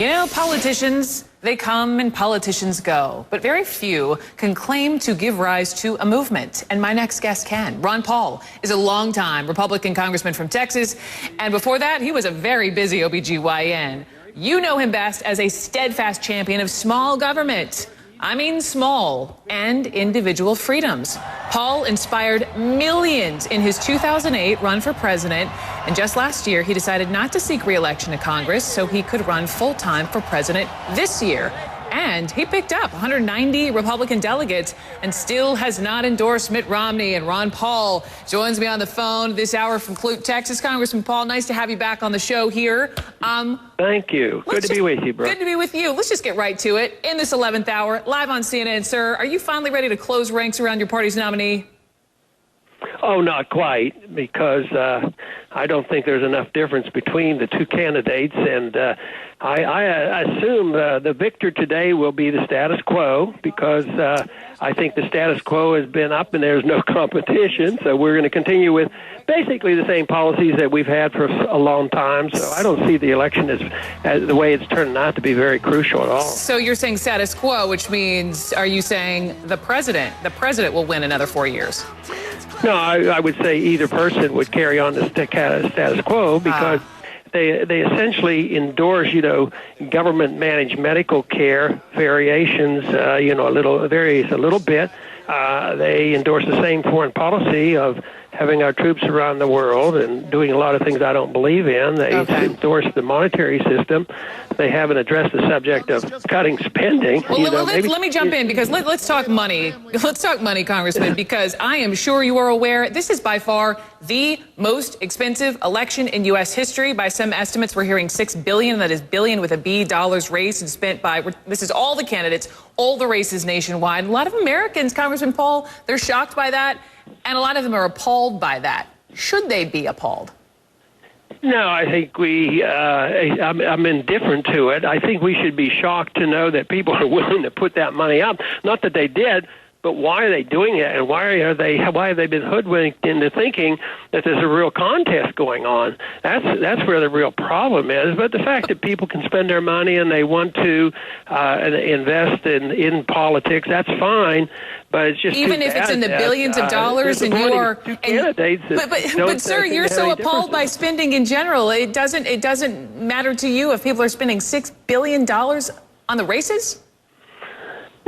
You know, politicians, they come and politicians go, but very few can claim to give rise to a movement. And my next guest can. Ron Paul is a longtime Republican congressman from Texas. And before that, he was a very busy OBGYN. You know him best as a steadfast champion of small government. I mean small and individual freedoms. Paul inspired millions in his 2008 run for president. And just last year, he decided not to seek re-election to Congress so he could run full-time for president this year. And he picked up 190 Republican delegates and still has not endorsed Mitt Romney. And Ron Paul joins me on the phone this hour from Clute, Texas. Congressman Paul, nice to have you back on the show here. Thank you. Good to be with you, bro. Good to be with you. Let's just get right to it. In this 11th hour, live on CNN, sir, are you finally ready to close ranks around your party's nominee? Oh, not quite, because I don't think there's enough difference between the two candidates, and I assume the victor today will be the status quo, because I think the status quo has been up and there's no competition, so we're going to continue with basically the same policies that we've had for a long time, so I don't see the election as the way it's turning out to be very crucial at all. So you're saying status quo, which means, are you saying the president will win another 4 years? No, I would say either person would carry on the status quo, because they essentially endorse, government managed medical care variations, varies a little bit. They endorse the same foreign policy of having our troops around the world and doing a lot of things I don't believe in. They endorse the monetary system. They haven't addressed the subject of cutting spending. Well, let me jump in, because let's talk money. Let's talk money, Congressman, because I am sure you are aware this is by far the most expensive election in U.S. history. By some estimates, we're hearing $6 billion, that is billion with a B, dollars raised and spent by, this is all the candidates, all the races nationwide. A lot of Americans, Congressman Paul, they're shocked by that, and a lot of them are appalled by that. Should they be appalled? No, I think I'm indifferent to it. I think we should be shocked to know that people are willing to put that money up. Not that they did, but why are they doing it, and why have they been hoodwinked into thinking that there's a real contest going on? That's where the real problem is. But the fact that people can spend their money and they want to invest in politics, that's fine. But it's just even if it's in the billions of dollars, and you are candidates. But sir, you're so appalled by spending in general. It doesn't matter to you if people are spending $6 billion on the races?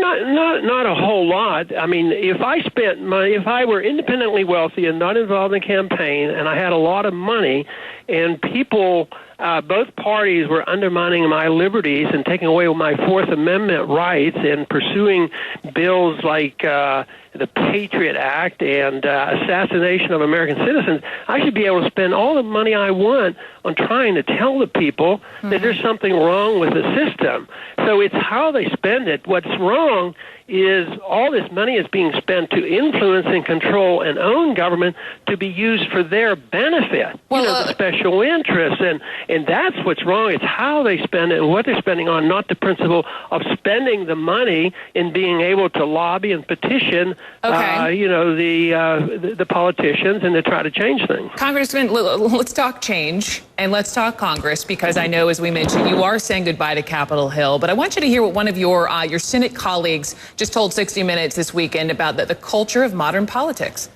Not a whole lot. I mean, if I spent money, if I were independently wealthy and not involved in a campaign, and I had a lot of money, and people, both parties were undermining my liberties and taking away my Fourth Amendment rights and pursuing bills like the Patriot Act and assassination of American citizens, I should be able to spend all the money I want on trying to tell the people that there's something wrong with the system. So it's how they spend it. What's wrong is all this money is being spent to influence and control and own government to be used for their benefit, the special interests, and that's what's wrong. It's how they spend it and what they're spending on, not the principle of spending the money and being able to lobby and petition, the politicians and to try to change things. Congressman, let's talk change and let's talk Congress, because I know, as we mentioned, you are saying goodbye to Capitol Hill, but I want you to hear what one of your Senate colleagues just told 60 Minutes this weekend about the culture of modern politics.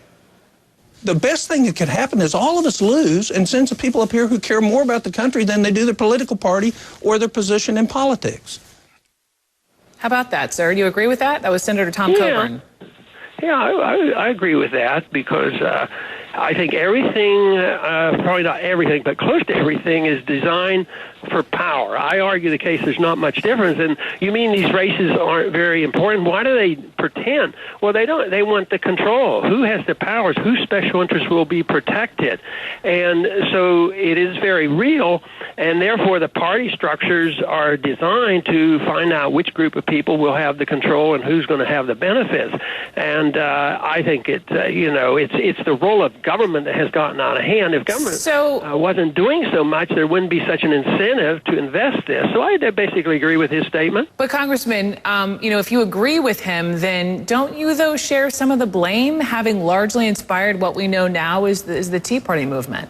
The best thing that could happen is all of us lose and send some people up here who care more about the country than they do their political party or their position in politics. How about that, sir? Do you agree with that? That was Senator Tom Coburn. Yeah, I agree with that, because I think everything, probably not everything, but close to everything, is designed for power. I argue the case there's not much difference. And you mean these races aren't very important? Why do they pretend? Well, they don't. They want the control. Who has the powers? Whose special interests will be protected? And so it is very real, and therefore the party structures are designed to find out which group of people will have the control and who's going to have the benefits. And I think it's the role of government that has gotten out of hand. If government wasn't doing so much, there wouldn't be such an incentive to invest this. So I basically agree with his statement. But Congressman, if you agree with him, then don't you, though, share some of the blame, having largely inspired what we know now is the Tea Party movement?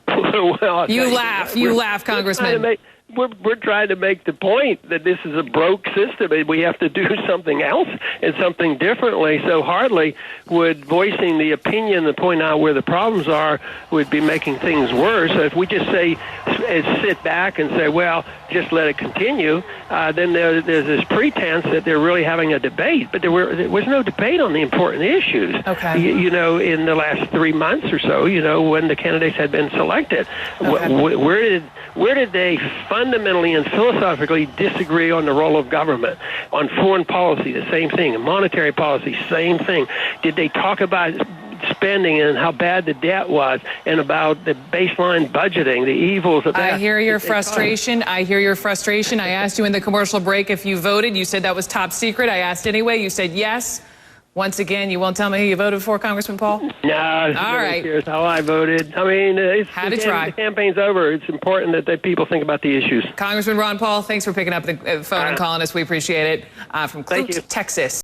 Well, you laugh, Congressman. we're trying to make the point that this is a broke system and we have to do something else and something differently. So hardly would voicing the opinion and point out where the problems are would be making things worse. So if we just say, sit back and say, well, just let it continue, then there's this pretense that they're really having a debate. But there was no debate on the important issues. Okay. You know, in the last 3 months or so, you know, when the candidates had been selected, Okay. where did they fundamentally and philosophically disagree on the role of government? On foreign policy, the same thing. Monetary policy, same thing. Did they talk about spending and how bad the debt was and about the baseline budgeting, the evils of that? I hear your frustration. I hear your frustration. I asked you in the commercial break if you voted. You said that was top secret. I asked anyway. You said yes. Once again, you won't tell me who you voted for, Congressman Paul? No, all right. Cares how I voted. I mean, try. The campaign's over. It's important that people think about the issues. Congressman Ron Paul, thanks for picking up the phone and calling us. We appreciate it. From Thank Clute, you. Texas.